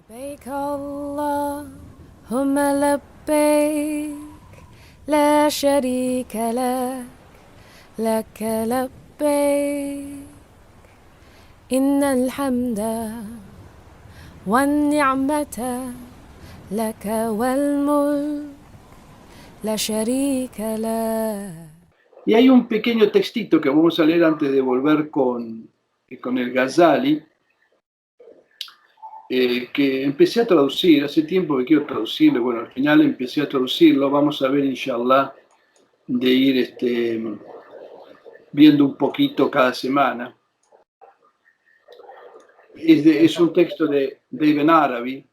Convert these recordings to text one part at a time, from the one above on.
لبيك اللهم لبيك لا شريك لك لك لبيك إن الحمد والنعمة لك والملك لا شريك لك. Y hay un pequeño textito que vamos a leer antes de volver con el Ghazali, que empecé a traducir, hace tiempo que quiero traducirlo, bueno, al final empecé a traducirlo, vamos a ver, inshallah, de ir viendo un poquito cada semana. Es un texto de Ibn Arabi.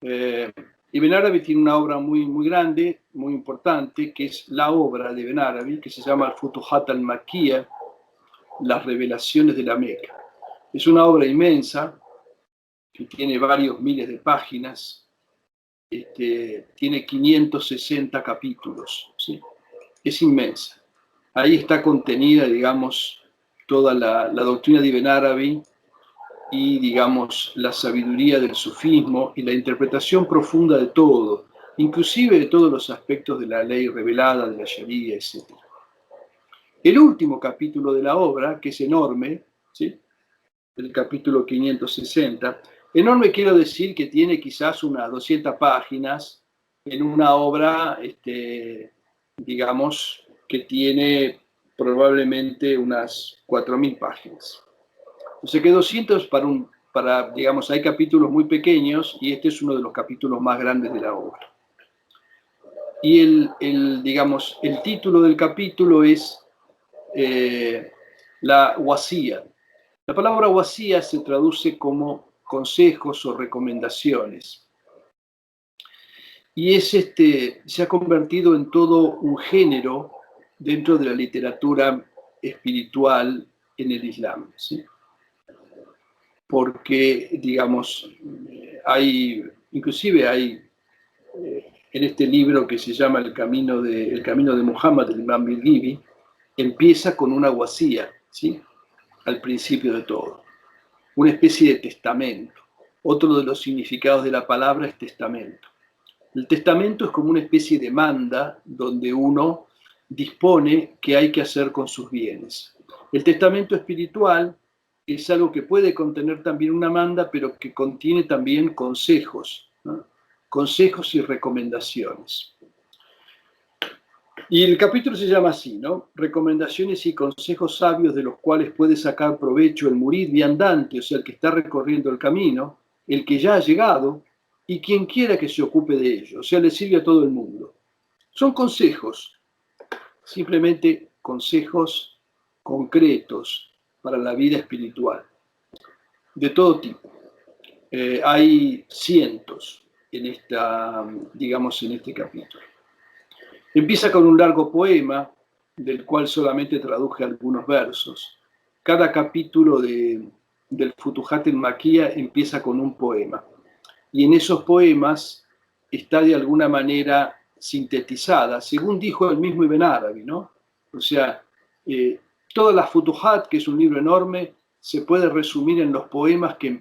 Ibn Arabi tiene una obra muy, muy grande, muy importante, que es la obra de Ibn Arabi, que se llama Al-Futuhat al-Makkiyah, las revelaciones de la Meca. Es una obra inmensa, que tiene varios miles de páginas, tiene 560 capítulos, ¿sí? Es inmensa. Ahí está contenida, digamos, toda la doctrina de Ibn Arabi y, digamos, la sabiduría del sufismo y la interpretación profunda de todo, inclusive de todos los aspectos de la ley revelada, de la Sharia, etc. El último capítulo de la obra, que es enorme, ¿sí? El capítulo 560, enorme quiero decir que tiene quizás unas 200 páginas en una obra, digamos, que tiene probablemente unas 4.000 páginas. O sea que 200 digamos, hay capítulos muy pequeños y este es uno de los capítulos más grandes de la obra. Y digamos, el título del capítulo es la wasía. La palabra wasía se traduce como consejos o recomendaciones. Y se ha convertido en todo un género dentro de la literatura espiritual en el Islam, ¿sí? Porque, digamos, inclusive hay en este libro que se llama El Camino de Muhammad, el Imam Bilgibi, empieza con una wasía, ¿sí? Al principio de todo, una especie de testamento. Otro de los significados de la palabra es testamento. El testamento es como una especie de manda donde uno dispone qué hay que hacer con sus bienes. El testamento espiritual es algo que puede contener también una manda, pero que contiene también consejos, ¿no? Consejos y recomendaciones. Y el capítulo se llama así, ¿no? Recomendaciones y consejos sabios de los cuales puede sacar provecho el murid viandante, o sea, el que está recorriendo el camino, el que ya ha llegado y quien quiera que se ocupe de ello, o sea, le sirve a todo el mundo. Son consejos, simplemente consejos concretos para la vida espiritual, de todo tipo. Hay cientos digamos, en este capítulo. Empieza con un largo poema, del cual solamente traduje algunos versos. Cada capítulo del Futuhat al-Makkiyah empieza con un poema. Y en esos poemas está de alguna manera sintetizada, según dijo el mismo Ibn Arabi, ¿no? O sea, todas las Futuhat, que es un libro enorme, se puede resumir en los poemas que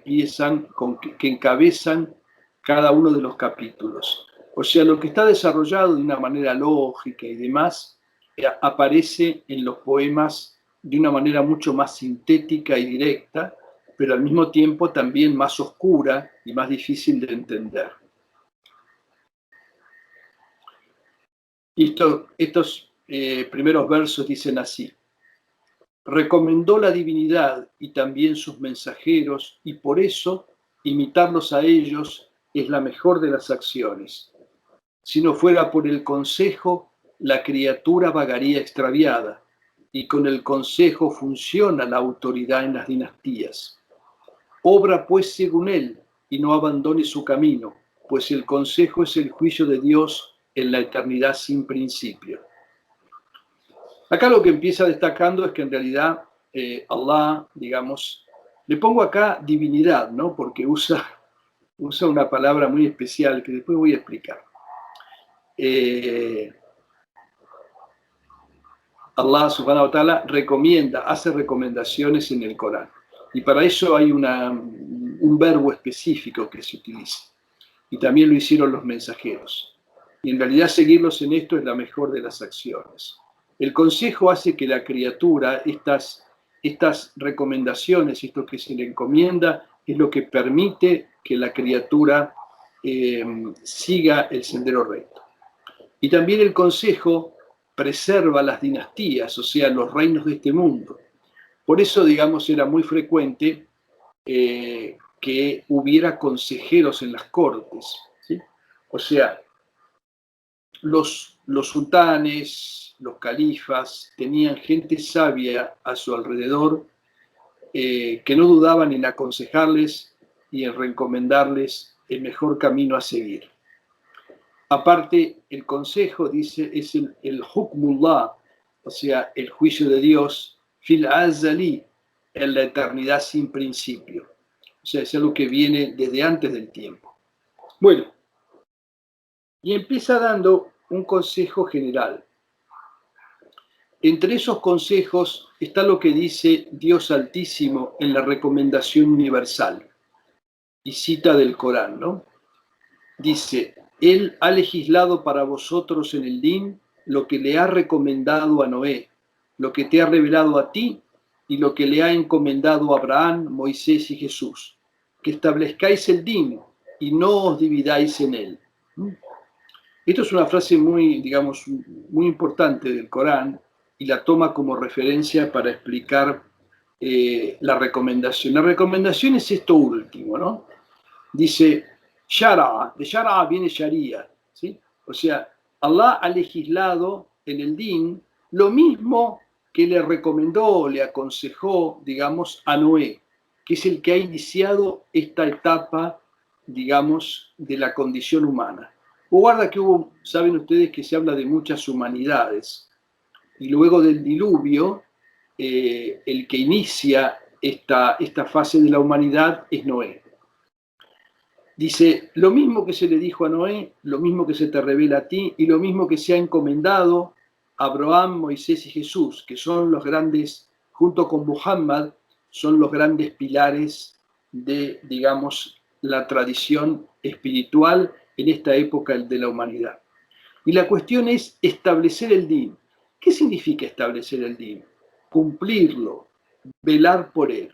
que encabezan cada uno de los capítulos. O sea, lo que está desarrollado de una manera lógica y demás, aparece en los poemas de una manera mucho más sintética y directa, pero al mismo tiempo también más oscura y más difícil de entender. Y estos primeros versos dicen así: recomendó la divinidad y también sus mensajeros, y por eso imitarlos a ellos es la mejor de las acciones. Si no fuera por el consejo, la criatura vagaría extraviada, y con el consejo funciona la autoridad en las dinastías. Obra pues según él, y no abandone su camino, pues el consejo es el juicio de Dios en la eternidad sin principio. Acá lo que empieza destacando es que en realidad Allah, digamos, le pongo acá divinidad, ¿no? Porque usa una palabra muy especial que después voy a explicar. Allah subhanahu wa ta'ala hace recomendaciones en el Corán. Y para eso hay un un verbo específico que se utiliza. Y también lo hicieron los mensajeros. Y en realidad seguirlos en esto es la mejor de las acciones. El consejo hace que la criatura, estas recomendaciones, esto que se le encomienda, es lo que permite que la criatura siga el sendero recto. Y también el consejo preserva las dinastías, o sea, los reinos de este mundo. Por eso, digamos, era muy frecuente que hubiera consejeros en las cortes, ¿sí? O sea, los sultanes, los califas, tenían gente sabia a su alrededor que no dudaban en aconsejarles y en recomendarles el mejor camino a seguir. Aparte, el consejo, dice, es el hukmullah, o sea, el juicio de Dios, fil azali, en la eternidad sin principio. O sea, es algo que viene desde antes del tiempo. Bueno, y empieza dando un consejo general. Entre esos consejos está lo que dice Dios Altísimo en la recomendación universal, y cita del Corán, ¿no? Dice, Él ha legislado para vosotros en el Din lo que le ha recomendado a Noé, lo que te ha revelado a ti y lo que le ha encomendado a Abraham, Moisés y Jesús, que establezcáis el Din y no os dividáis en él. Esto es una frase muy, digamos, muy importante del Corán y la toma como referencia para explicar la recomendación. La recomendación es esto último, ¿no? Dice, Shara, de Shara viene Sharia, ¿sí? O sea, Allah ha legislado en el Din lo mismo que le recomendó, le aconsejó, digamos, a Noé, que es el que ha iniciado esta etapa, digamos, de la condición humana. Guarda que saben ustedes que se habla de muchas humanidades, y luego del diluvio, el que inicia esta fase de la humanidad es Noé. Dice, lo mismo que se le dijo a Noé, lo mismo que se te revela a ti, y lo mismo que se ha encomendado a Abraham, Moisés y Jesús, que son los grandes, junto con Muhammad, son los grandes pilares de, digamos, la tradición espiritual en esta época de la humanidad. Y la cuestión es establecer el din. ¿Qué significa establecer el din? Cumplirlo, velar por él.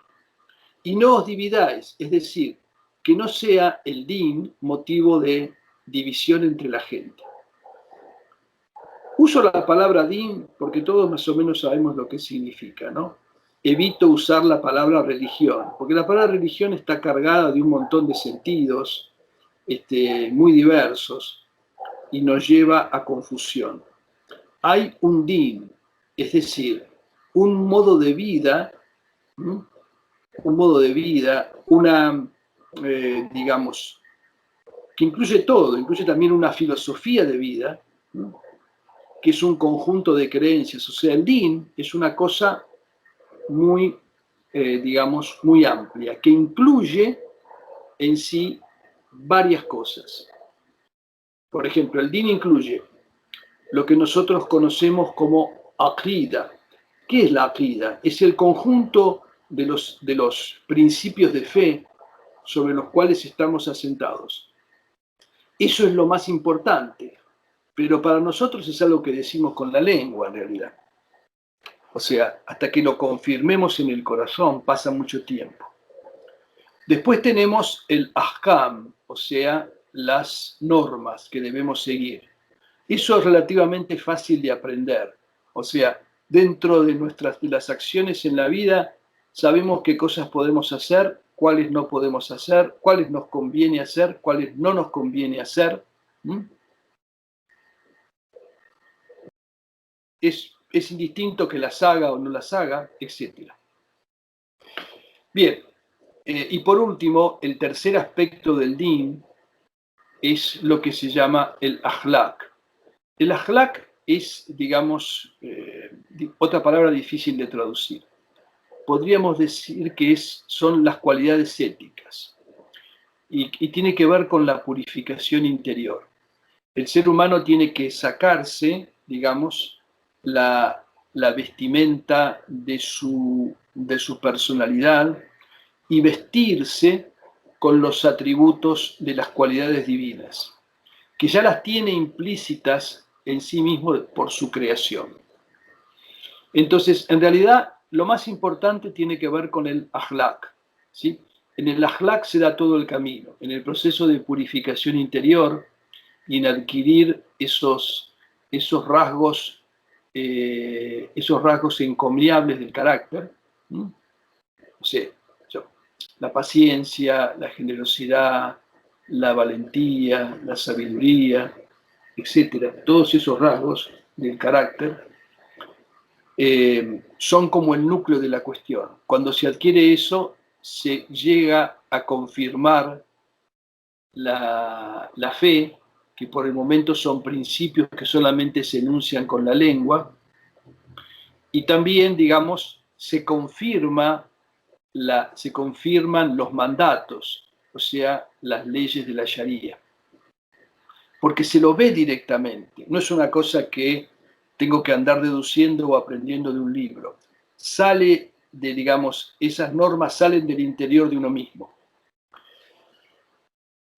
Y no os dividáis, es decir, que no sea el din motivo de división entre la gente. Uso la palabra din porque todos más o menos sabemos lo que significa, ¿no? Evito usar la palabra religión, porque la palabra religión está cargada de un montón de sentidos muy diversos y nos lleva a confusión. Hay un din, es decir, un modo de vida, digamos, que incluye todo, incluye también una filosofía de vida, que es un conjunto de creencias. O sea, el din es una cosa muy, digamos, muy amplia, que incluye en sí varias cosas. Por ejemplo, el din incluye lo que nosotros conocemos como aqida. ¿Qué es la aqida? Es el conjunto de los principios de fe sobre los cuales estamos asentados. Eso es lo más importante, pero para nosotros es algo que decimos con la lengua en realidad. O sea, hasta que lo confirmemos en el corazón pasa mucho tiempo. Después tenemos el ahkam, o sea, las normas que debemos seguir. Eso es relativamente fácil de aprender. O sea, dentro de las acciones en la vida, sabemos qué cosas podemos hacer, cuáles no podemos hacer, cuáles nos conviene hacer, cuáles no nos conviene hacer. Es indistinto que las haga o no las haga, etc. Bien, y por último, el tercer aspecto del din es lo que se llama el akhlaq. El akhlaq es, digamos, otra palabra difícil de traducir. Podríamos decir que son las cualidades éticas y tiene que ver con la purificación interior. El ser humano tiene que sacarse, digamos, la vestimenta de su personalidad y vestirse con los atributos de las cualidades divinas, que ya las tiene implícitas en sí mismo por su creación. Entonces, en realidad, lo más importante tiene que ver con el akhlaq, ¿sí? En el akhlaq se da todo el camino, en el proceso de purificación interior y en adquirir esos rasgos encomiables del carácter, ¿no? O sea, la paciencia, la generosidad, la valentía, la sabiduría, etcétera, todos esos rasgos del carácter son como el núcleo de la cuestión. Cuando se adquiere eso, se llega a confirmar la fe, que por el momento son principios que solamente se enuncian con la lengua, y también, digamos, se confirman los mandatos, o sea, las leyes de la Sharia, porque se lo ve directamente, no es una cosa que tengo que andar deduciendo o aprendiendo de un libro. Sale de, digamos, esas normas salen del interior de uno mismo.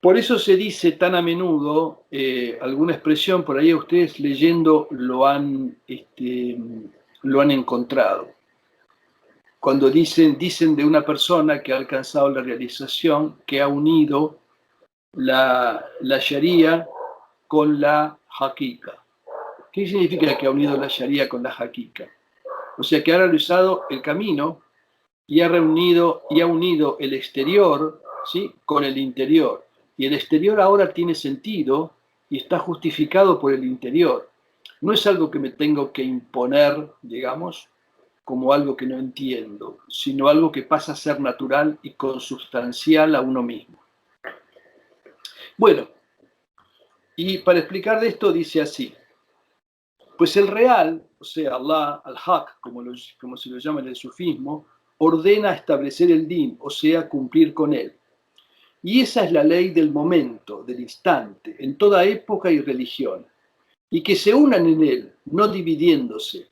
Por eso se dice tan a menudo, alguna expresión, por ahí ustedes leyendo lo han encontrado. Cuando dicen de una persona que ha alcanzado la realización, que ha unido la Sharia con la Hakika. ¿Qué significa que ha unido la Sharia con la Hakika? O sea, que ha realizado el camino y ha unido el exterior, ¿sí?, con el interior. Y el exterior ahora tiene sentido y está justificado por el interior. No es algo que me tengo que imponer, digamos, como algo que no entiendo, sino algo que pasa a ser natural y consubstancial a uno mismo. Bueno, y para explicar de esto dice así: pues el real, o sea, Allah, al-Haq, como se lo llama en el sufismo, ordena establecer el din, o sea, cumplir con él. Y esa es la ley del momento, del instante, en toda época y religión. Y que se unan en él, no dividiéndose,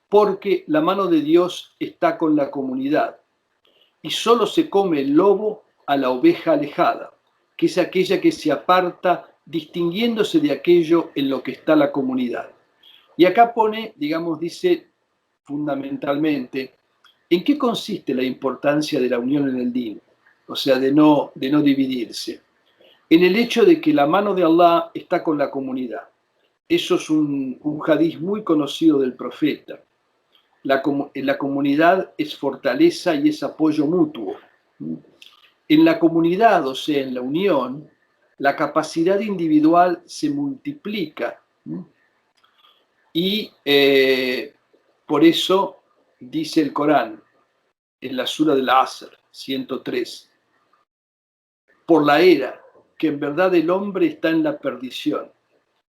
porque la mano de Dios está con la comunidad. Y solo se come el lobo a la oveja alejada, que es aquella que se aparta distinguiéndose de aquello en lo que está la comunidad. Y acá pone, digamos, dice fundamentalmente, ¿en qué consiste la importancia de la unión en el din? O sea, de no dividirse. En el hecho de que la mano de Allah está con la comunidad. Eso es un hadiz muy conocido del profeta. La comunidad es fortaleza y es apoyo mutuo. En la comunidad, o sea, en la unión, la capacidad individual se multiplica. Y por eso dice el Corán, en la sura del Asr, 103, por la era, que en verdad el hombre está en la perdición,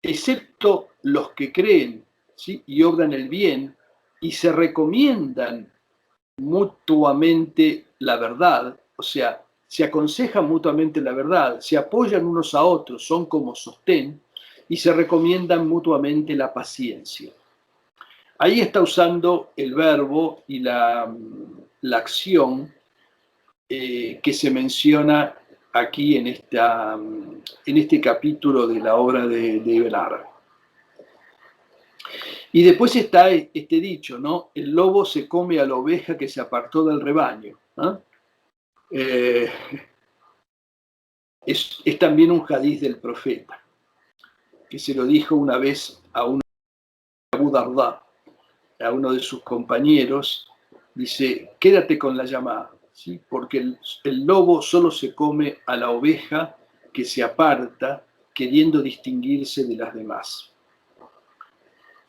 excepto los que creen, ¿sí?, y obran el bien y se recomiendan mutuamente la verdad, o sea, se aconsejan mutuamente la verdad, se apoyan unos a otros, son como sostén, y se recomiendan mutuamente la paciencia. Ahí está usando el verbo y la acción que se menciona aquí en este capítulo de la obra de Ibn Arabi. Y después está este dicho, ¿no? El lobo se come a la oveja que se apartó del rebaño, ¿no? Es también un hadiz del profeta, que se lo dijo una vez a Abu Darda, a uno de sus compañeros, dice, quédate con la llamada, ¿sí?, porque el lobo solo se come a la oveja que se aparta queriendo distinguirse de las demás.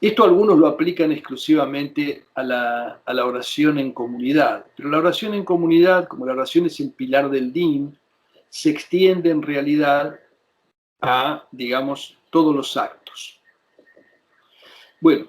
Esto algunos lo aplican exclusivamente a la oración en comunidad, pero la oración en comunidad, como la oración es el pilar del din, se extiende en realidad a, digamos, todos los actos. Bueno,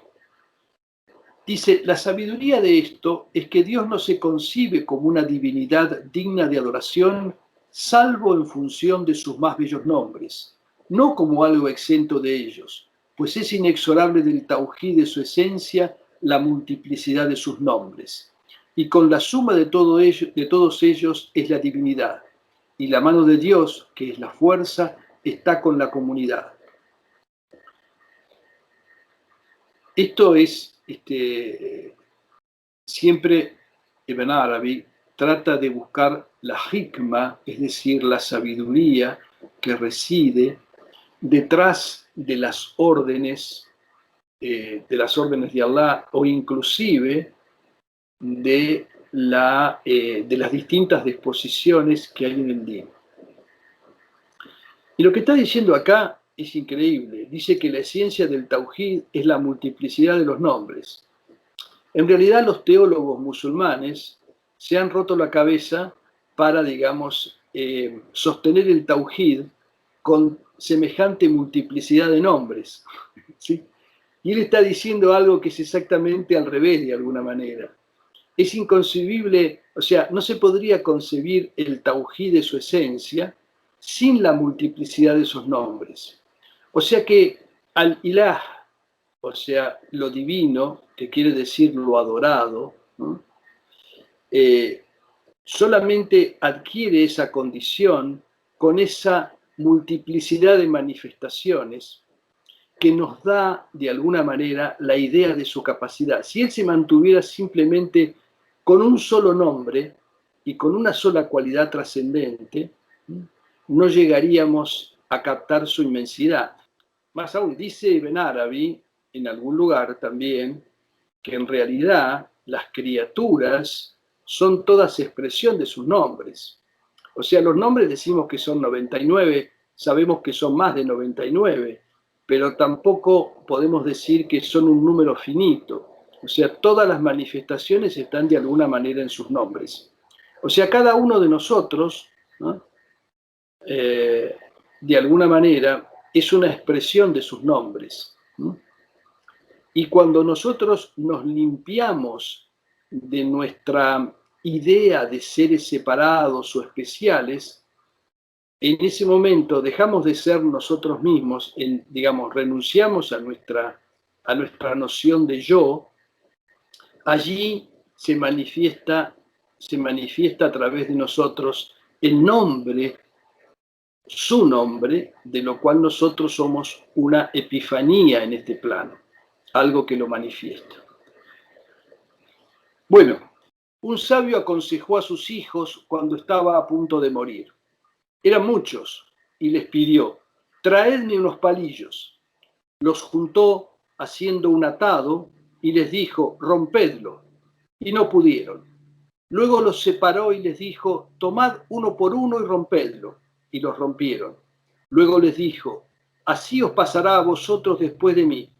dice, la sabiduría de esto es que Dios no se concibe como una divinidad digna de adoración, salvo en función de sus más bellos nombres, no como algo exento de ellos, pues es inexorable del tauhid de su esencia la multiplicidad de sus nombres. Y con la suma de todos ellos es la divinidad. y la mano de Dios, que es la fuerza, está con la comunidad. Esto es, siempre Ibn Arabi trata de buscar la hikma, es decir, la sabiduría que reside detrás de las órdenes de Allah, o inclusive de las distintas disposiciones que hay en el Din. Y lo que está diciendo acá es increíble. Dice que la esencia del Tawhid es la multiplicidad de los nombres. En realidad, los teólogos musulmanes se han roto la cabeza para, digamos, sostener el Tawhid con semejante multiplicidad de nombres, ¿sí? Y él está diciendo algo que es exactamente al revés, de alguna manera. Es inconcebible, o sea, no se podría concebir el Tawhid de su esencia sin la multiplicidad de esos nombres. O sea que al-Ilah, o sea, lo divino, que quiere decir lo adorado, ¿no? Solamente adquiere esa condición con esa multiplicidad de manifestaciones que nos da, de alguna manera, la idea de su capacidad. Si él se mantuviera simplemente con un solo nombre y con una sola cualidad trascendente, no llegaríamos a captar su inmensidad. Más aún, dice Ibn Arabi, en algún lugar también, que en realidad las criaturas son todas expresión de sus nombres. O sea, los nombres decimos que son 99, sabemos que son más de 99, pero tampoco podemos decir que son un número finito. O sea, todas las manifestaciones están de alguna manera en sus nombres. O sea, cada uno de nosotros, ¿no? De alguna manera, es una expresión de sus nombres, ¿no? Y cuando nosotros nos limpiamos de nuestra idea de seres separados o especiales, en ese momento dejamos de ser nosotros mismos, digamos, renunciamos a nuestra noción de yo. Allí se manifiesta a través de nosotros el nombre, su nombre, de lo cual nosotros somos una epifanía en este plano, algo que lo manifiesta. Bueno, un sabio aconsejó a sus hijos cuando estaba a punto de morir. Eran muchos, y les pidió: traedme unos palillos. Los juntó haciendo un atado y les dijo: rompedlo. Y no pudieron. Luego los separó y les dijo: tomad uno por uno y rompedlo. Y los rompieron. Luego les dijo: así os pasará a vosotros después de mí.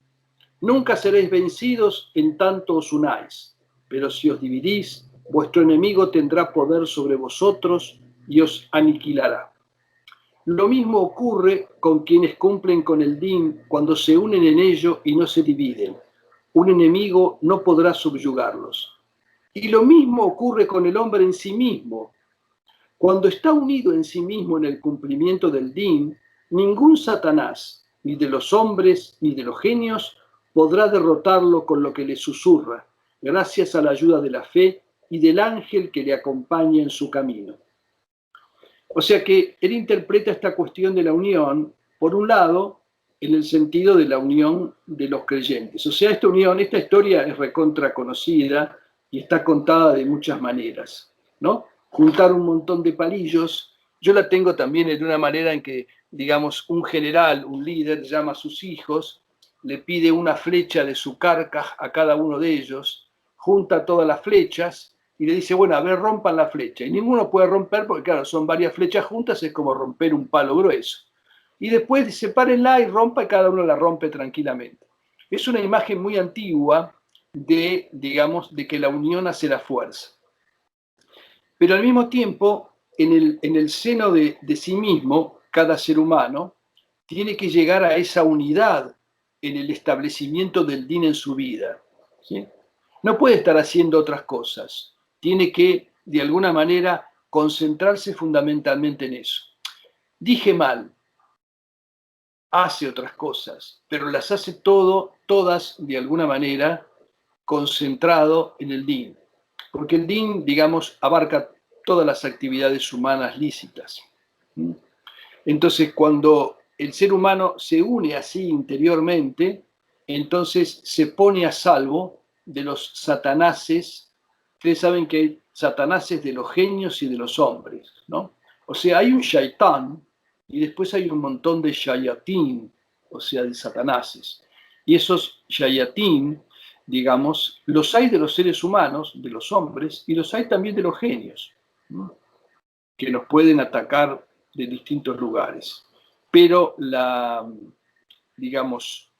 Nunca seréis vencidos en tanto os unáis, pero si os dividís, vuestro enemigo tendrá poder sobre vosotros y os aniquilará. Lo mismo ocurre con quienes cumplen con el Din cuando se unen en ello y no se dividen. Un enemigo no podrá subyugarlos. Y lo mismo ocurre con el hombre en sí mismo. Cuando está unido en sí mismo en el cumplimiento del Din, ningún Satanás, ni de los hombres ni de los genios, podrá derrotarlo con lo que le susurra, gracias a la ayuda de la fe y del ángel que le acompaña en su camino. O sea que él interpreta esta cuestión de la unión, por un lado, en el sentido de la unión de los creyentes. O sea, esta unión, esta historia es recontra conocida y está contada de muchas maneras, ¿no? Juntar un montón de palillos. Yo la tengo también de una manera en que, digamos, un general, un líder, llama a sus hijos, le pide una flecha de su carcaj a cada uno de ellos, junta todas las flechas y le dice: bueno, a ver, rompan la flecha. Y ninguno puede romper porque, claro, son varias flechas juntas, es como romper un palo grueso. Y después sepárenla y rompa, y cada uno la rompe tranquilamente. Es una imagen muy antigua de, digamos, de que la unión hace la fuerza. Pero al mismo tiempo, en el seno de sí mismo, cada ser humano tiene que llegar a esa unidad en el establecimiento del Din en su vida, ¿sí? No puede estar haciendo otras cosas. Tiene que, de alguna manera, concentrarse fundamentalmente en eso. Dije mal, hace otras cosas, pero las hace todas, de alguna manera, concentrado en el Din. Porque el Din, digamos, abarca todas las actividades humanas lícitas. Entonces, cuando el ser humano se une así interiormente, entonces se pone a salvo de los satanases. Ustedes saben que hay satanases de los genios y de los hombres, ¿no? O sea, hay un shaitán y después hay un montón de shayatín, o sea, de satanases. Y esos shayatín, digamos, los hay de los seres humanos, de los hombres, y los hay también de los genios, ¿no? Que nos pueden atacar de distintos lugares. Pero digamos,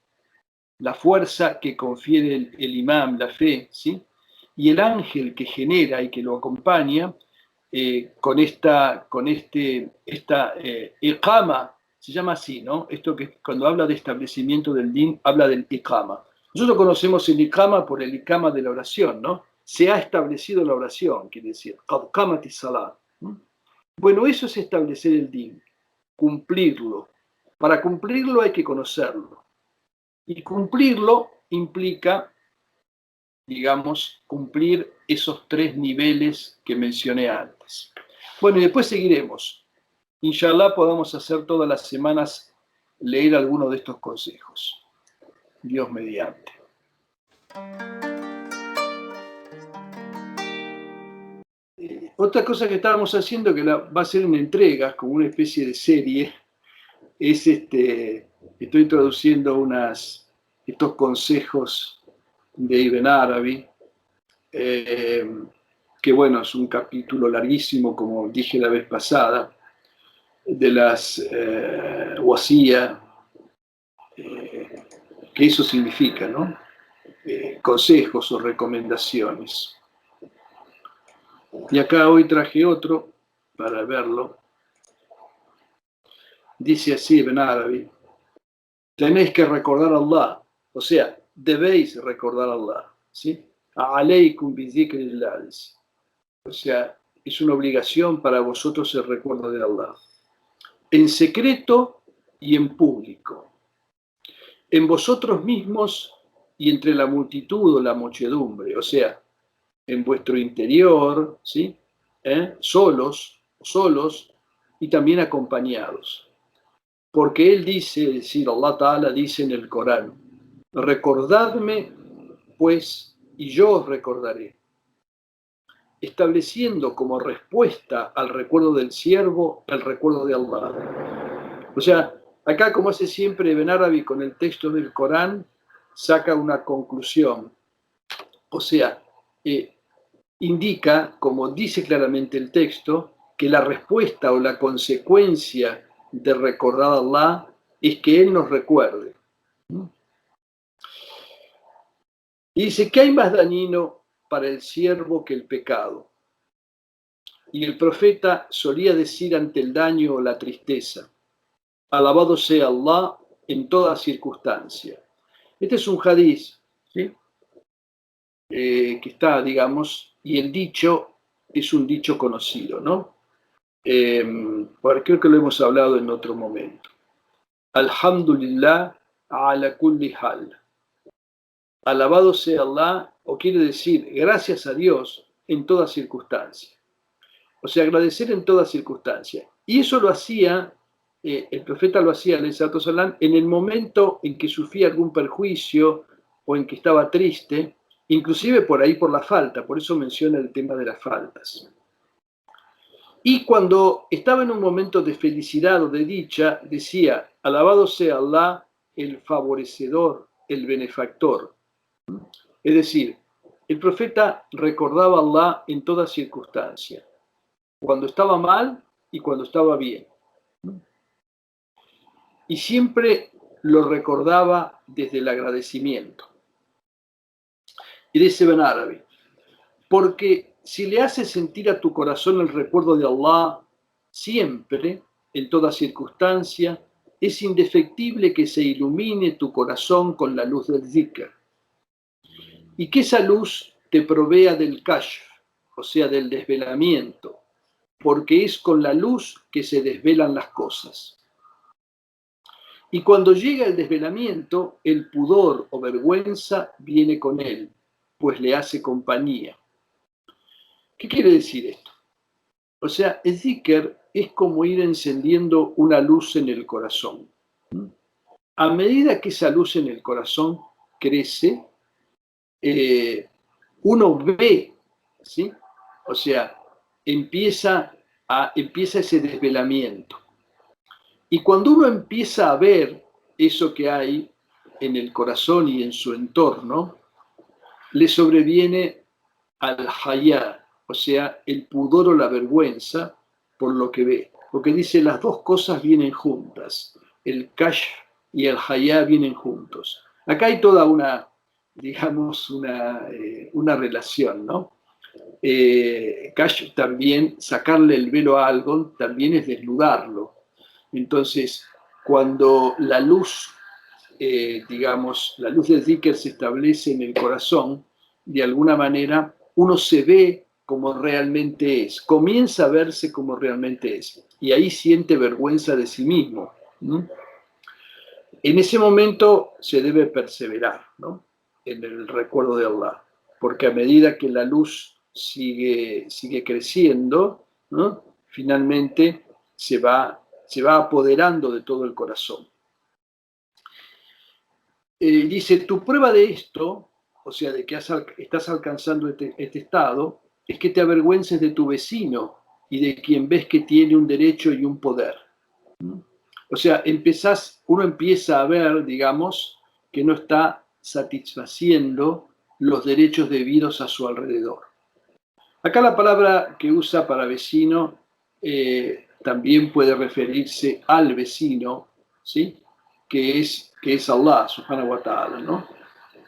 la fuerza que confiere el imán, la fe, ¿sí? Y el ángel que genera y que lo acompaña, con esta iqama, se llama así, ¿no? Esto que cuando habla de establecimiento del din, habla del iqama. Nosotros conocemos el iqama por el iqama de la oración, ¿no? Se ha establecido la oración, quiere decir, qad qamati salat. Bueno, eso es establecer el din, cumplirlo. Para cumplirlo hay que conocerlo. Y cumplirlo implica, digamos, cumplir esos 3 niveles que mencioné antes. Bueno, y después seguiremos. Inshallah podamos hacer todas las semanas leer alguno de estos consejos. Dios mediante. Otra cosa que estábamos haciendo, que va a ser en entregas, como una especie de serie, es estoy traduciendo estos consejos de Ibn Arabi, que bueno, es un capítulo larguísimo, como dije la vez pasada, de las wasía, que eso significa, ¿no? Consejos o recomendaciones. Y acá hoy traje otro para verlo. Dice así Ibn Arabi: tenéis que recordar a Allah, o sea, debéis recordar a Allah, ¿sí? Alaykum bi zikrillah, o sea, es una obligación para vosotros el recuerdo de Allah, en secreto y en público, en vosotros mismos y entre la multitud o la muchedumbre, o sea, en vuestro interior, ¿sí? Solos y también acompañados. Porque él dice, es decir, Allah Ta'ala dice en el Corán: recordadme, pues, y yo os recordaré, estableciendo como respuesta al recuerdo del siervo el recuerdo de Allah. O sea, acá, como hace siempre Ibn Arabi con el texto del Corán, saca una conclusión. O sea, indica, como dice claramente el texto, que la respuesta o la consecuencia de recordar a Allah es que Él nos recuerde. Y dice: ¿qué hay más dañino para el siervo que el pecado? Y el profeta solía decir ante el daño o la tristeza: alabado sea Allah en toda circunstancia. Este es un hadiz, ¿sí? Que está, digamos, y el dicho es un dicho conocido, ¿no? Creo que lo hemos hablado en otro momento. Alhamdulillah ala kulli hal. Alabado sea Allah, o quiere decir gracias a Dios en toda circunstancia. O sea, agradecer en toda circunstancia. Y eso lo hacía, el profeta lo hacía, alayhi salatu wassalam, en el momento en que sufría algún perjuicio o en que estaba triste, inclusive por ahí por la falta, por eso menciona el tema de las faltas. Y cuando estaba en un momento de felicidad o de dicha, decía: alabado sea Allah, el favorecedor, el benefactor. Es decir, el profeta recordaba a Allah en toda circunstancia, cuando estaba mal y cuando estaba bien. Y siempre lo recordaba desde el agradecimiento. Y dice Ibn Arabi: porque si le haces sentir a tu corazón el recuerdo de Allah siempre, en toda circunstancia, es indefectible que se ilumine tu corazón con la luz del zikr, y que esa luz te provea del kashf, o sea, del desvelamiento, porque es con la luz que se desvelan las cosas. Y cuando llega el desvelamiento, el pudor o vergüenza viene con él, pues le hace compañía. ¿Qué quiere decir esto? O sea, el zikr es como ir encendiendo una luz en el corazón. A medida que esa luz en el corazón crece, eh, uno ve, ¿sí? O sea, empieza ese desvelamiento. Y cuando uno empieza a ver eso que hay en el corazón y en su entorno, le sobreviene al hayá, o sea, el pudor o la vergüenza por lo que ve. Porque dice, las dos cosas vienen juntas. El kashf y el hayá vienen juntos. Acá hay toda una, digamos, una relación, ¿no? Kashf también, sacarle el velo a algo, también es desnudarlo. Entonces, cuando la luz, digamos, la luz del zikr se establece en el corazón, de alguna manera uno se ve como realmente es, comienza a verse como realmente es, y ahí siente vergüenza de sí mismo, ¿no? En ese momento se debe perseverar, ¿no? En el recuerdo de Allah, porque a medida que la luz sigue creciendo, ¿no? Finalmente se va apoderando de todo el corazón. Dice, tu prueba de esto, o sea, de que estás alcanzando este estado, es que te avergüences de tu vecino y de quien ves que tiene un derecho y un poder. O sea, uno empieza a ver, digamos, que no está satisfaciendo los derechos debidos a su alrededor. Acá la palabra que usa para vecino también puede referirse al vecino, ¿sí? Que es Allah, subhanahu wa ta'ala, ¿no?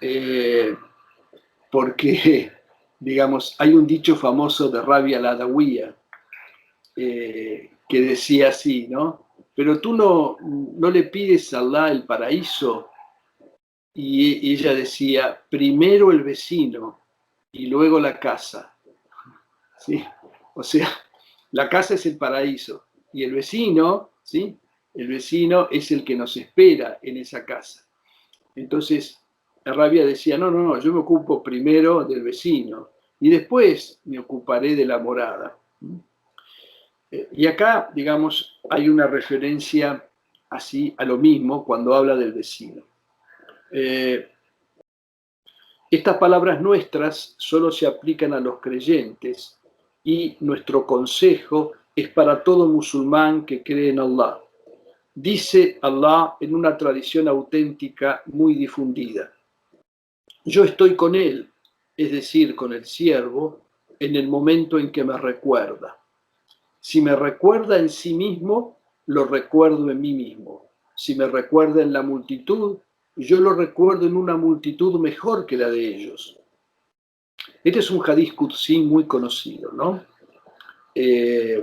Eh, porque, digamos, hay un dicho famoso de Rabi al-Adawiya que decía así, ¿no? Pero tú no le pides a Allah el paraíso. Y ella decía, primero el vecino y luego la casa. ¿Sí? O sea, la casa es el paraíso y el vecino, ¿sí? El vecino es el que nos espera en esa casa. Entonces, la rabia decía, no, yo me ocupo primero del vecino y después me ocuparé de la morada. Y acá, digamos, hay una referencia así a lo mismo cuando habla del vecino. Estas palabras nuestras solo se aplican a los creyentes y nuestro consejo es para todo musulmán que cree en Allah. Dice Allah en una tradición auténtica muy difundida. Yo estoy con él, es decir, con el siervo, en el momento en que me recuerda. Si me recuerda en sí mismo, lo recuerdo en mí mismo. Si me recuerda en la multitud, yo lo recuerdo en una multitud mejor que la de ellos. Este es un hadith Qudsi muy conocido, ¿no? Que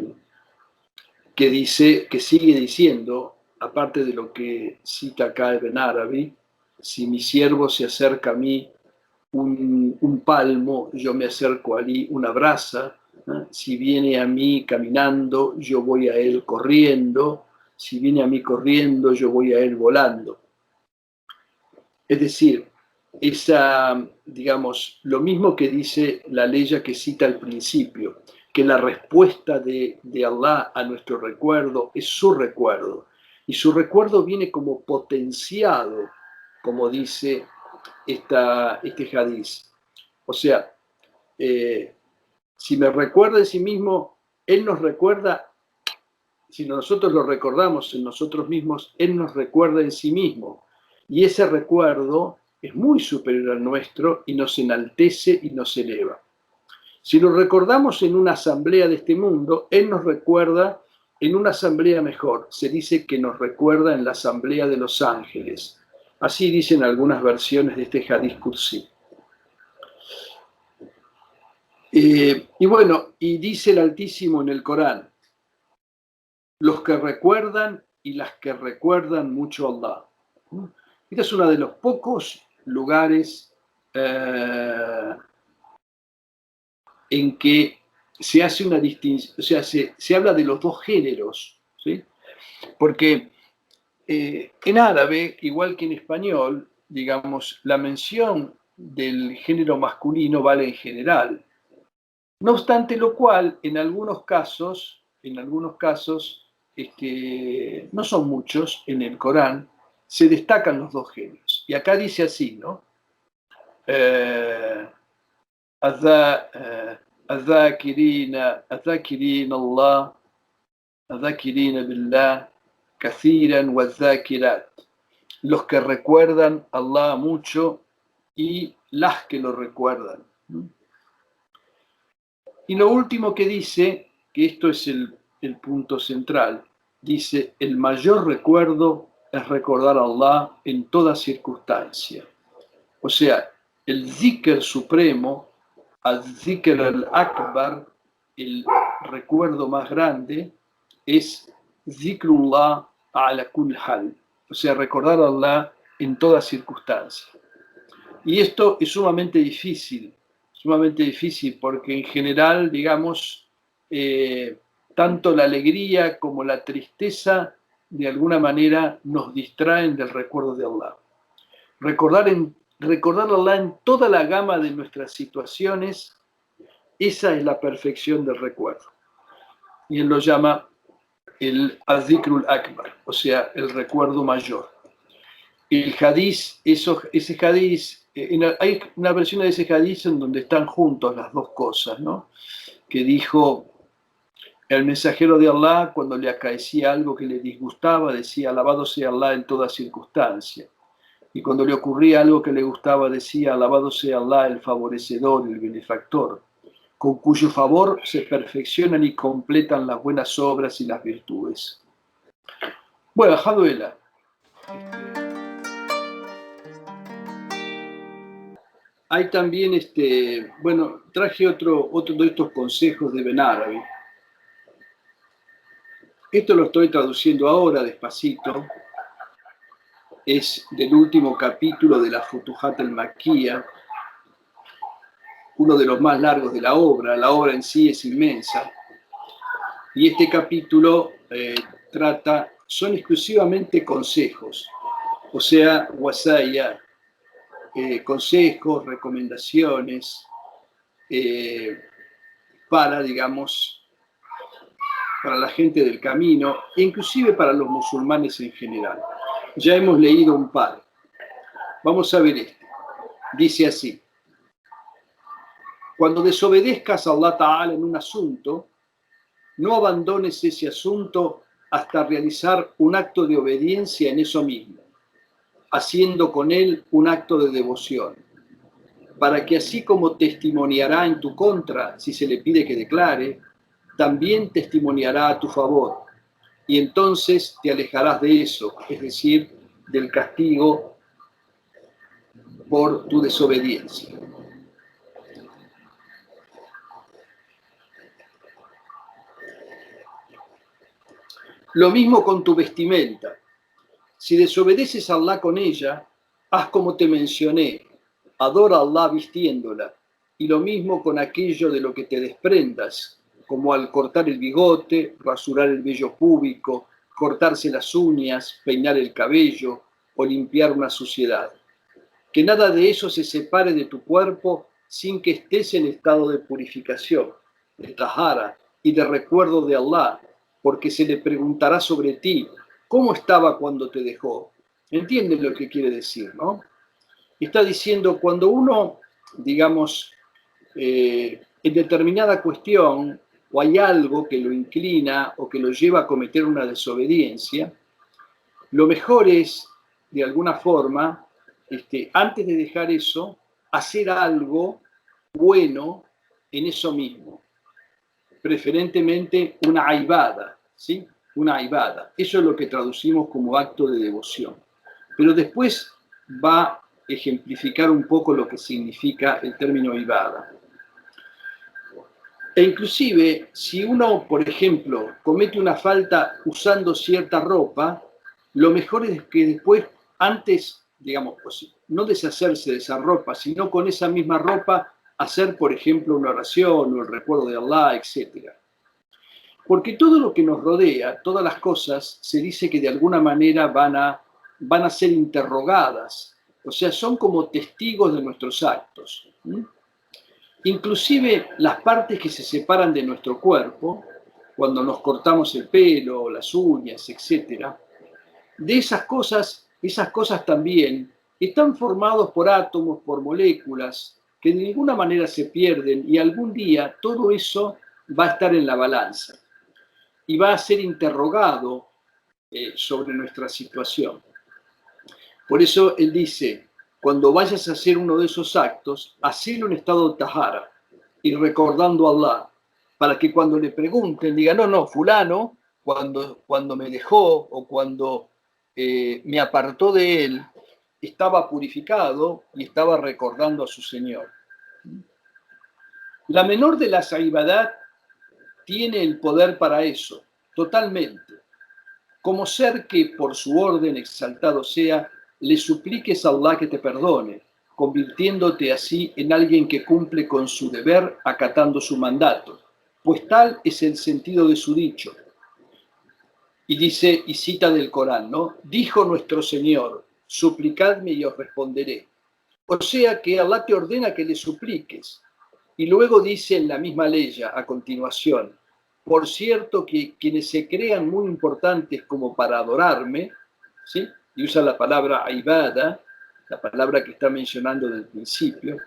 dice, que sigue diciendo, aparte de lo que cita acá Ibn Arabi, si mi siervo se acerca a mí un palmo, yo me acerco a él una brasa, ¿no? Si viene a mí caminando, yo voy a él corriendo, si viene a mí corriendo, yo voy a él volando. Es decir, digamos, lo mismo que dice la ley que cita al principio, que la respuesta de Allah a nuestro recuerdo es su recuerdo. Y su recuerdo viene como potenciado, como dice este hadiz. O sea, si me recuerda en sí mismo, Él nos recuerda, si nosotros lo recordamos en nosotros mismos, Él nos recuerda en sí mismo. Y ese recuerdo es muy superior al nuestro y nos enaltece y nos eleva. Si lo recordamos en una asamblea de este mundo, Él nos recuerda en una asamblea mejor. Se dice que nos recuerda en la asamblea de los ángeles. Así dicen algunas versiones de este Hadith Qudsi. Y bueno, y dice el Altísimo en el Corán, los que recuerdan y las que recuerdan mucho a Allah. Este es uno de los pocos lugares en que se hace una distinción, o sea, se habla de los dos géneros, ¿sí? Porque en árabe, igual que en español, digamos, la mención del género masculino vale en general, No obstante lo cual, en algunos casos, no son muchos, en el Corán, se destacan los dos genios. Y acá dice así, ¿no? الذاكرين الله الذاكرين بالله كثيرا والذاكرات, los que recuerdan a Allah mucho y las que lo recuerdan. Y lo último que dice, que esto es el punto central, dice, el mayor recuerdo es recordar a Allah en toda circunstancia. O sea, el zikr supremo, al zikr al-akbar, el recuerdo más grande, es zikrullah ala kul hal. O sea, recordar a Allah en toda circunstancia. Y esto es sumamente difícil porque en general, digamos, tanto la alegría como la tristeza de alguna manera nos distraen del recuerdo de Allah. Recordar a Allah en toda la gama de nuestras situaciones, esa es la perfección del recuerdo. Y él lo llama el Azikrul Akbar, o sea, el recuerdo mayor. El hadiz, ese hadiz, hay una versión de ese hadiz en donde están juntos las dos cosas, ¿no? Que dijo el mensajero de Allah, cuando le acaecía algo que le disgustaba, decía, alabado sea Allah en toda circunstancia. Y cuando le ocurría algo que le gustaba, decía, alabado sea Allah, el favorecedor, el benefactor, con cuyo favor se perfeccionan y completan las buenas obras y las virtudes. Bueno, Jaduela. Hay también, traje otro de estos consejos de Ben Arabi. Esto lo estoy traduciendo ahora, despacito. Es del último capítulo de la Futuhat al-Makkiyah, uno de los más largos de la obra. La obra en sí es inmensa. Y este capítulo son exclusivamente consejos, o sea, wasaya, consejos, recomendaciones para, digamos, para la gente del camino, e inclusive para los musulmanes en general. Ya hemos leído un par. Vamos a ver este. Dice así: cuando desobedezcas a Allah Ta'ala en un asunto, no abandones ese asunto hasta realizar un acto de obediencia en eso mismo, haciendo con él un acto de devoción, para que así como testimoniará en tu contra si se le pide que declare, también testimoniará a tu favor, y entonces te alejarás de eso, es decir, del castigo por tu desobediencia. Lo mismo con tu vestimenta. Si desobedeces a Allah con ella, haz como te mencioné, adora a Allah vistiéndola, y lo mismo con aquello de lo que te desprendas, como al cortar el bigote, rasurar el vello púbico, cortarse las uñas, peinar el cabello o limpiar una suciedad. Que nada de eso se separe de tu cuerpo sin que estés en estado de purificación, de tahara y de recuerdo de Allah, porque se le preguntará sobre ti, ¿cómo estaba cuando te dejó? ¿Entienden lo que quiere decir, no? Está diciendo, cuando uno, digamos, en determinada cuestión, o hay algo que lo inclina o que lo lleva a cometer una desobediencia, lo mejor es, de alguna forma, antes de dejar eso, hacer algo bueno en eso mismo. Preferentemente una aibada, ¿sí? Una aibada. Eso es lo que traducimos como acto de devoción. Pero después va a ejemplificar un poco lo que significa el término aibada. E inclusive, si uno, por ejemplo, comete una falta usando cierta ropa, lo mejor es que después, antes, digamos, pues, no deshacerse de esa ropa, sino con esa misma ropa hacer, por ejemplo, una oración o el recuerdo de Allah, etc. Porque todo lo que nos rodea, todas las cosas, se dice que de alguna manera van a ser interrogadas, o sea, son como testigos de nuestros actos. Inclusive las partes que se separan de nuestro cuerpo, cuando nos cortamos el pelo, las uñas, etc. De esas cosas también están formados por átomos, por moléculas, que de ninguna manera se pierden y algún día todo eso va a estar en la balanza y va a ser interrogado sobre nuestra situación. Por eso él dice, cuando vayas a hacer uno de esos actos, hacelo en estado de tahara y recordando a Allah, para que cuando le pregunten, diga, no, fulano, cuando me dejó o cuando me apartó de él, estaba purificado y estaba recordando a su Señor. La menor de las ibadat tiene el poder para eso, totalmente. Como ser que por su orden exaltado sea, le supliques a Allah que te perdone, convirtiéndote así en alguien que cumple con su deber acatando su mandato, pues tal es el sentido de su dicho. Y dice, y cita del Corán, ¿no? Dijo nuestro Señor, suplicadme y os responderé. O sea que Allah te ordena que le supliques. Y luego dice en la misma ley a continuación, por cierto que quienes se crean muy importantes como para adorarme, ¿sí? Y usa la palabra ibada, la palabra que está mencionando del principio,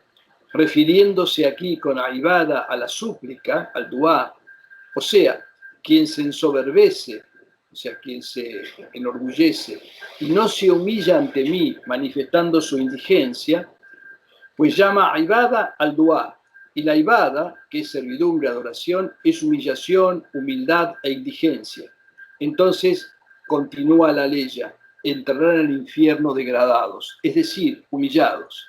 refiriéndose aquí con ibada a la súplica, al duá, o sea, quien se ensoberbece, o sea, quien se enorgullece y no se humilla ante mí manifestando su indigencia, pues llama ibada al duá. Y la ibada, que es servidumbre, adoración, es humillación, humildad e indigencia. Entonces, continúa la ley, entrarán al infierno degradados, es decir, humillados.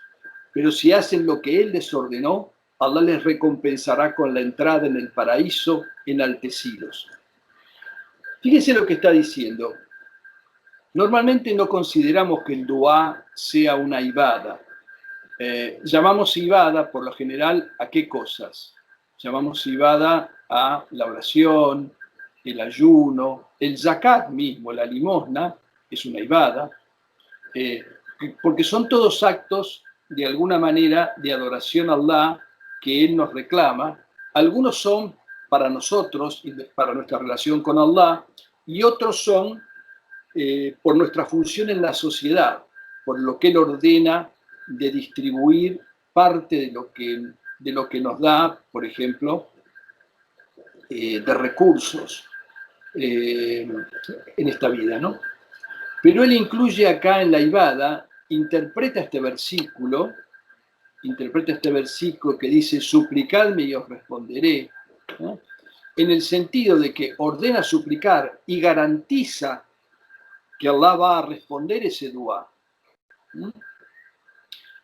Pero si hacen lo que Él les ordenó, Allah les recompensará con la entrada en el paraíso enaltecidos. Fíjense lo que está diciendo. Normalmente no consideramos que el duá sea una ibada. Llamamos ibada, por lo general, ¿a qué cosas? Llamamos ibada a la oración, el ayuno, el zakat mismo, la limosna, es una ibada, porque son todos actos, de alguna manera, de adoración a Allah que Él nos reclama. Algunos son para nosotros y para nuestra relación con Allah, y otros son por nuestra función en la sociedad, por lo que Él ordena de distribuir parte de lo que nos da, por ejemplo, de recursos en esta vida, ¿no? Pero Él incluye acá en la ibada, interpreta este versículo que dice, suplicadme y os responderé, ¿no? En el sentido de que ordena suplicar y garantiza que Allah va a responder ese dua.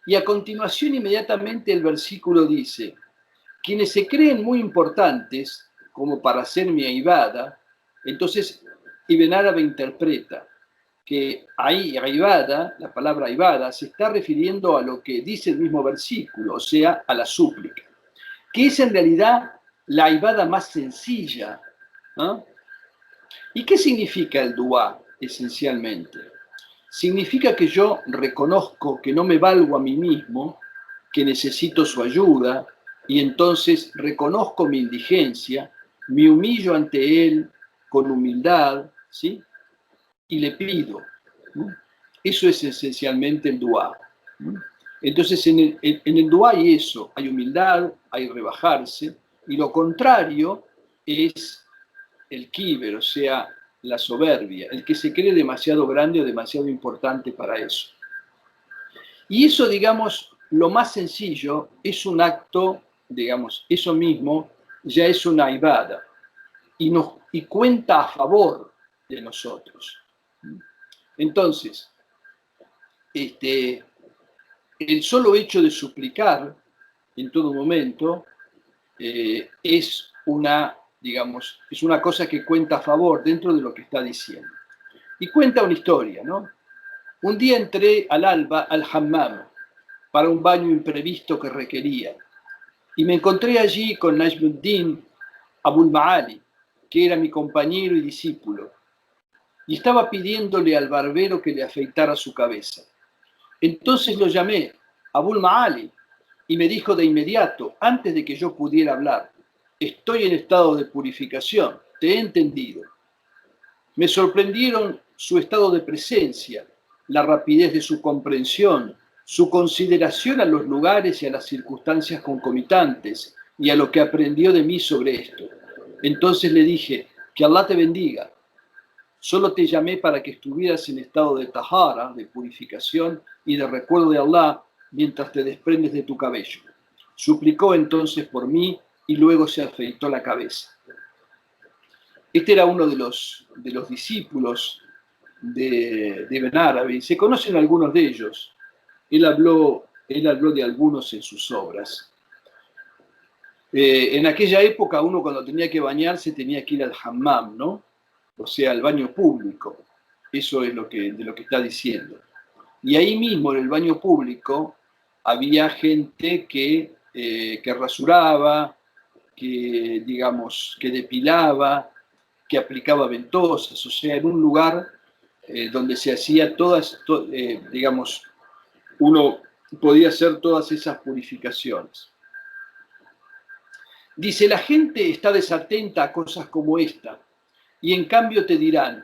Y a continuación, inmediatamente, el versículo dice, quienes se creen muy importantes, como para hacer mi ibada, entonces Ibn Árabe interpreta que ahí, ibada, la palabra ibada, se está refiriendo a lo que dice el mismo versículo, o sea, a la súplica, que es en realidad la ibada más sencilla, ¿no? ¿Y qué significa el dua, esencialmente? Significa que yo reconozco que no me valgo a mí mismo, que necesito su ayuda, y entonces reconozco mi indigencia, me humillo ante Él con humildad, ¿sí? Y le pido. ¿No? Eso es esencialmente el dua. ¿No? Entonces, en el dua hay eso, hay humildad, hay rebajarse, y lo contrario es el kiber, o sea, la soberbia, el que se cree demasiado grande o demasiado importante para eso. Y eso, digamos, lo más sencillo es un acto, digamos, eso mismo ya es una ibada y cuenta a favor de nosotros. Entonces, el solo hecho de suplicar en todo momento es una, digamos, es una cosa que cuenta a favor dentro de lo que está diciendo. Y cuenta una historia, ¿no? Un día entré al alba al hammam para un baño imprevisto que requería y me encontré allí con Najmuddin Abul Ma'ali, que era mi compañero y discípulo, y estaba pidiéndole al barbero que le afeitara su cabeza. Entonces lo llamé, Abul Ma'ali, y me dijo de inmediato, antes de que yo pudiera hablar, estoy en estado de purificación, te he entendido. Me sorprendieron su estado de presencia, la rapidez de su comprensión, su consideración a los lugares y a las circunstancias concomitantes y a lo que aprendió de mí sobre esto. Entonces le dije, que Allah te bendiga. Solo te llamé para que estuvieras en estado de tahara, de purificación y de recuerdo de Allah mientras te desprendes de tu cabello. Suplicó entonces por mí y luego se afeitó la cabeza. Este era uno de los discípulos de Ibn Arabi. Se conocen algunos de ellos. Él habló de algunos en sus obras. En aquella época uno cuando tenía que bañarse tenía que ir al hammam, ¿no? O sea, al baño público. Eso es de lo que está diciendo. Y ahí mismo, en el baño público, había gente que rasuraba, que, digamos, que depilaba, que aplicaba ventosas, o sea, en un lugar donde se hacía digamos, uno podía hacer todas esas purificaciones. Dice, la gente está desatenta a cosas como esta, y en cambio te dirán,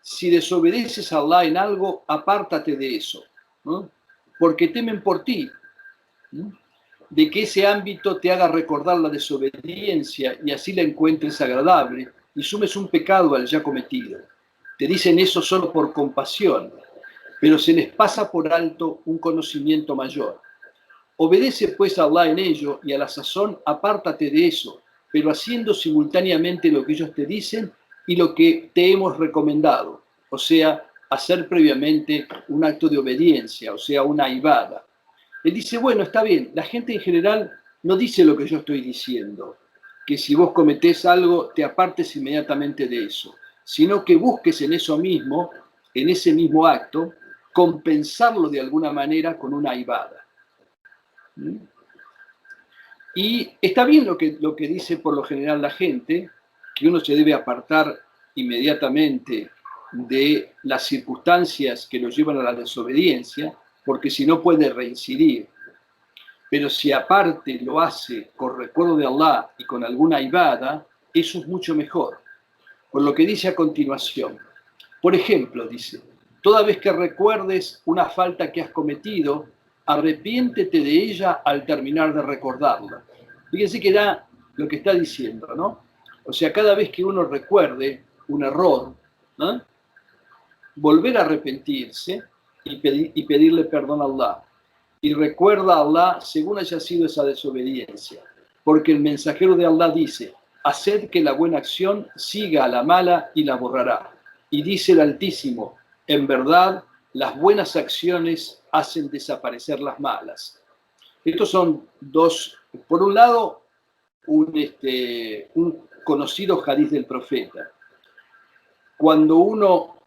si desobedeces a Allah en algo, apártate de eso, ¿no? Porque temen por ti, ¿no? De que ese ámbito te haga recordar la desobediencia y así la encuentres agradable y sumes un pecado al ya cometido. Te dicen eso solo por compasión, pero se les pasa por alto un conocimiento mayor. Obedece pues a Allah en ello y a la sazón apártate de eso, pero haciendo simultáneamente lo que ellos te dicen y lo que te hemos recomendado, o sea, hacer previamente un acto de obediencia, o sea, una ibada. Él dice, bueno, está bien, la gente en general no dice lo que yo estoy diciendo, que si vos cometés algo, te apartes inmediatamente de eso, sino que busques en eso mismo, en ese mismo acto, compensarlo de alguna manera con una ibada. Y está bien lo que dice por lo general la gente, que uno se debe apartar inmediatamente de las circunstancias que lo llevan a la desobediencia, porque si no puede reincidir. Pero si aparte lo hace con recuerdo de Allah y con alguna ibada, eso es mucho mejor. Por lo que dice a continuación. Por ejemplo, dice, toda vez que recuerdes una falta que has cometido, arrepiéntete de ella al terminar de recordarla. Fíjense que da lo que está diciendo, ¿no? O sea, cada vez que uno recuerde un error, ¿no? Volver a arrepentirse y pedirle perdón a Allah. Y recuerda a Allah según haya sido esa desobediencia. Porque el mensajero de Allah dice, haced que la buena acción siga a la mala y la borrará. Y dice el Altísimo, en verdad, las buenas acciones hacen desaparecer las malas. Estos son dos, por un lado, un conocido hadiz del profeta. Cuando uno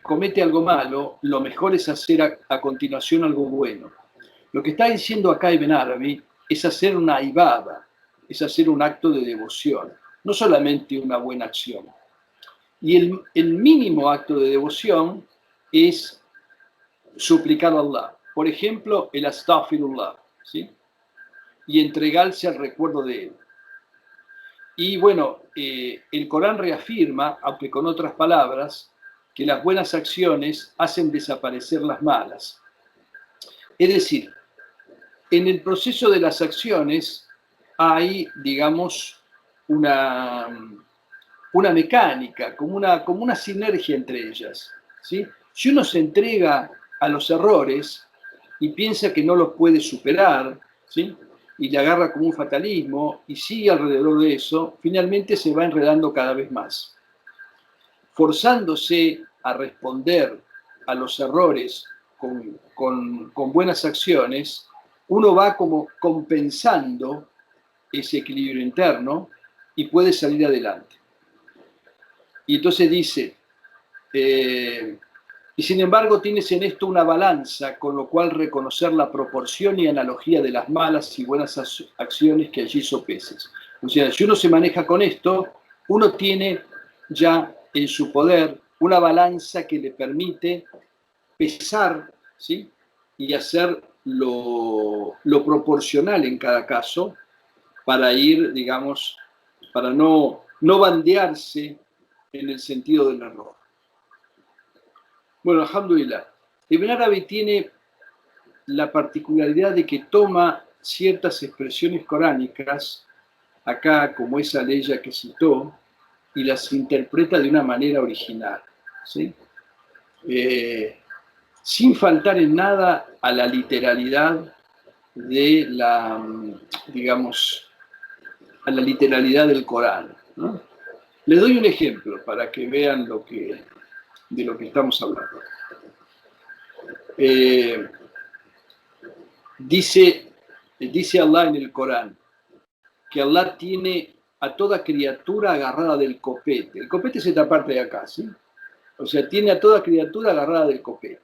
comete algo malo, lo mejor es hacer a continuación algo bueno. Lo que está diciendo acá Ibn Arabi es hacer una ibada, es hacer un acto de devoción, no solamente una buena acción. Y el mínimo acto de devoción es suplicar a Allah. Por ejemplo, el astaghfirullah, ¿sí? Y entregarse al recuerdo de él. Y bueno, el Corán reafirma, aunque con otras palabras, que las buenas acciones hacen desaparecer las malas. Es decir, en el proceso de las acciones hay, digamos, una mecánica, como una sinergia entre ellas, ¿sí? Si uno se entrega a los errores y piensa que no los puede superar, ¿sí? Y le agarra como un fatalismo y sigue alrededor de eso, finalmente se va enredando cada vez más. Forzándose a responder a los errores con buenas acciones, uno va como compensando ese equilibrio interno y puede salir adelante. Y entonces dice, y sin embargo tienes en esto una balanza, con lo cual reconocer la proporción y analogía de las malas y buenas acciones que allí sopeses. O sea, si uno se maneja con esto, uno tiene ya en su poder una balanza que le permite pesar, ¿sí? Y hacer lo proporcional en cada caso para ir, digamos, para no bandearse en el sentido del error. Bueno, alhamdulillah. Ibn Arabi tiene la particularidad de que toma ciertas expresiones coránicas, acá como esa leya que citó, y las interpreta de una manera original, ¿sí? Sin faltar en nada a la literalidad de la, digamos, a la literalidad del Corán, ¿no? Les doy un ejemplo para que vean de lo que estamos hablando. Dice Allah en el Corán que Allah tiene a toda criatura agarrada del copete. El copete es esta parte de acá, ¿sí? O sea, tiene a toda criatura agarrada del copete.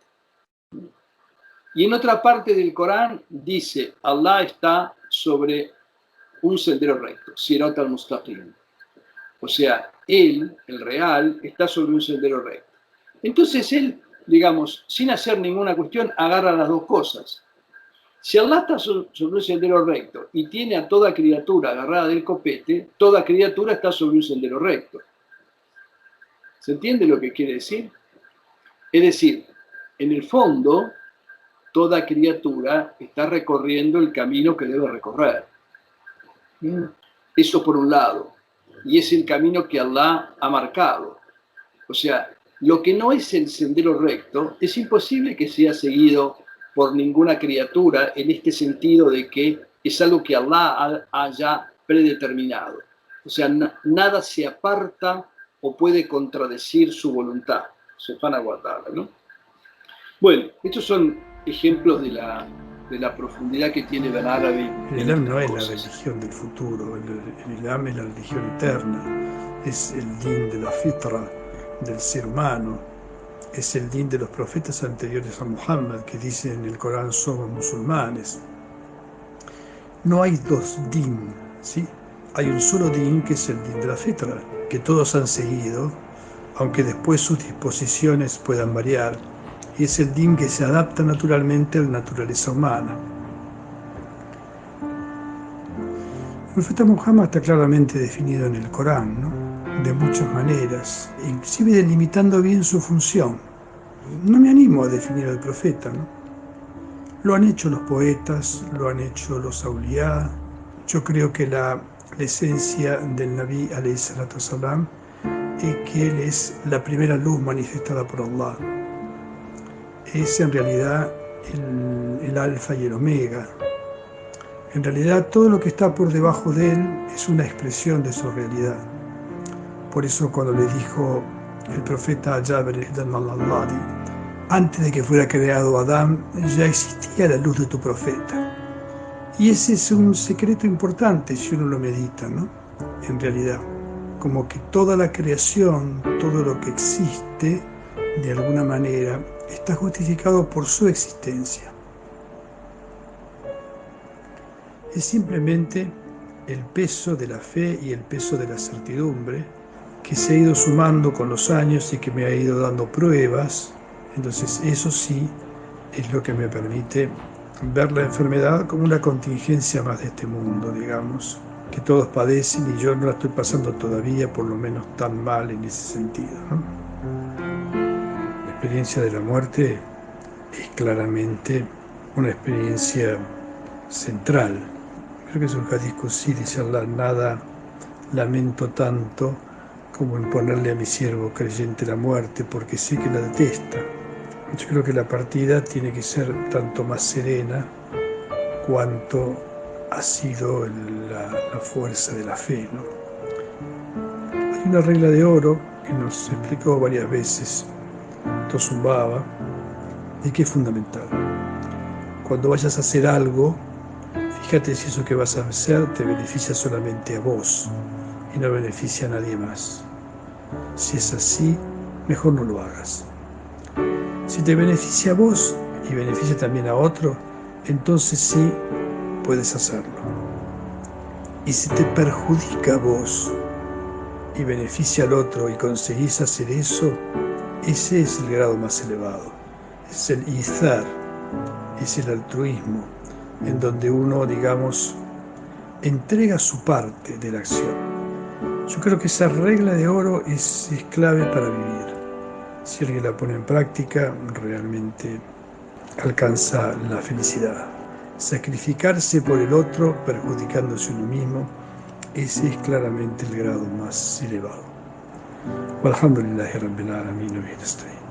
Y en otra parte del Corán dice, Allah está sobre un sendero recto, Sirat al-Mustaqim. O sea, Él, el real, está sobre un sendero recto. Entonces Él, digamos, sin hacer ninguna cuestión, agarra las dos cosas. Si Allah está sobre un sendero recto y tiene a toda criatura agarrada del copete, toda criatura está sobre un sendero recto. ¿Se entiende lo que quiere decir? Es decir, en el fondo, toda criatura está recorriendo el camino que debe recorrer. Eso por un lado. Y es el camino que Allah ha marcado. O sea, lo que no es el sendero recto es imposible que sea seguido por ninguna criatura en este sentido de que es algo que Allah haya predeterminado. O sea, nada se aparta o puede contradecir su voluntad. Se van a guardar, ¿no? Bueno, estos son ejemplos de la profundidad que tiene Ibn Arabi. El Islam no es la religión del futuro, el Islam es la religión eterna, es el din de la fitra, del ser humano, es el din de los profetas anteriores a Muhammad que dicen en el Corán somos musulmanes. No hay dos din, ¿sí? Hay un solo din que es el din de la fitra, que todos han seguido, aunque después sus disposiciones puedan variar, y es el din que se adapta naturalmente a la naturaleza humana. El profeta Muhammad está claramente definido en el Corán, ¿no? De muchas maneras, inclusive delimitando bien su función. No me animo a definir al profeta, ¿no? Lo han hecho los poetas, lo han hecho los auliyá. Yo creo que la esencia del Nabi alayhi salatu wasalam es que él es la primera luz manifestada por Allah. Es en realidad el alfa y el omega. En realidad todo lo que está por debajo de él es una expresión de su realidad. Por eso cuando le dijo el profeta a Jabir al-Alladi, antes de que fuera creado Adán, ya existía la luz de tu profeta. Y ese es un secreto importante si uno lo medita, ¿no? En realidad, como que toda la creación, todo lo que existe, de alguna manera, está justificado por su existencia. Es simplemente el peso de la fe y el peso de la certidumbre que se ha ido sumando con los años y que me ha ido dando pruebas. Entonces eso sí es lo que me permite ver la enfermedad como una contingencia más de este mundo, digamos, que todos padecen y yo no la estoy pasando todavía, por lo menos tan mal en ese sentido, ¿no? La experiencia de la muerte es claramente una experiencia central. Creo que es un hadith qudsi, dice Allah, nada lamento tanto como imponerle a mi siervo creyente la muerte, porque sé que la detesta. Yo creo que la partida tiene que ser tanto más serena cuanto ha sido la fuerza de la fe, ¿no? Hay una regla de oro que nos explicó varias veces Tosun Baba y que es fundamental. Cuando vayas a hacer algo, fíjate si eso que vas a hacer te beneficia solamente a vos y no beneficia a nadie más. Si es así, mejor no lo hagas. Si te beneficia a vos y beneficia también a otro, entonces sí puedes hacerlo. Y si te perjudica a vos y beneficia al otro y conseguís hacer eso, ese es el grado más elevado. Es el izar, es el altruismo, en donde uno, digamos, entrega su parte de la acción. Yo creo que esa regla de oro es clave para vivir. Si alguien la pone en práctica, realmente alcanza la felicidad. Sacrificarse por el otro, perjudicándose uno mismo, ese es claramente el grado más elevado. Walhamdulillahi Rabbil Alamin wa bihi nasta'in.